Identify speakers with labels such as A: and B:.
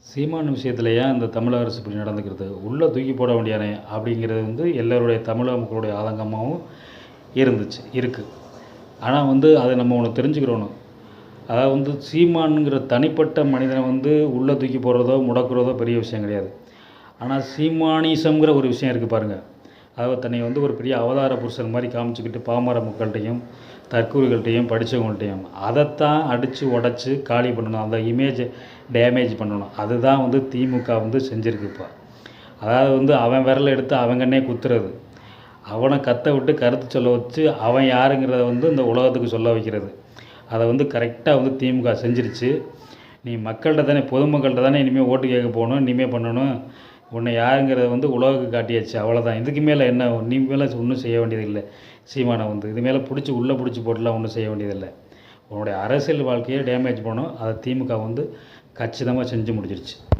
A: சீமான் விஷயத்துல ஏன் இந்த தமிழக அரசு இப்படி நடந்துக்கிறது? உள்ள தூக்கி போட வேண்டியதானே அப்படிங்கிறது எல்லாருடைய தமிழக மக்களுடைய ஆதங்கமாகவும் இருக்கு. ஆனா அத நம்ம ஒண்ணு தெரிஞ்சுக்கிறணும். அதாவது சீமான்ங்கிற தனிப்பட்ட மனிதனை உள்ள தூக்கி போடுறதோ, முடக்குறதோ பெரிய விஷயம் கிடையாது. ஆனா சீமானிசம்ங்கிற ஒரு விஷயம் இருக்கு பாருங்க. அதாவது தன்னை ஒரு பெரிய அவதார புருஷன் மாரி காமிச்சுக்கிட்டு பாமர மக்கள்ட்டயும், தற்கூறிகள்ட்டயும், படிச்சவங்கள்ட்டயும் அதைத்தான் அடிச்சு உடைச்சு காலி பண்ணணும். அந்த இமேஜை டேமேஜ் பண்ணணும். அதுதான் திமுக செஞ்சிருக்கு இப்ப. அதாவது அவன் விரல எடுத்து அவன் கண்ணே குத்துறது. அவனை கத்த விட்டு கருத்து சொல்ல வச்சு அவன் யாருங்கிறத இந்த உலகத்துக்கு சொல்ல வைக்கிறது. அதை கரெக்டாக திமுக செஞ்சிருச்சு. நீ மக்கள்கிட்ட தானே, பொதுமக்கள்கிட்ட தானே இனிமேல் ஓட்டு கேட்க போகணும், இனிமேல் பண்ணணும். உன்னை யாருங்கிறத உலகுக்கு காட்டியாச்சு. அவ்வளோதான். இதுக்கு மேலே என்ன? நீ மேலே ஒன்றும் செய்ய வேண்டியதில்லை. சீமானை இது மேலே உள்ளே பிடிச்சி போட்டுலாம் ஒன்றும் செய்ய வேண்டியதில்லை. உன்னுடைய அரசியல் வாழ்க்கையை டேமேஜ் பண்ணணும். அதை திமுக கச்சிதமாக செஞ்சு முடிச்சிருச்சு.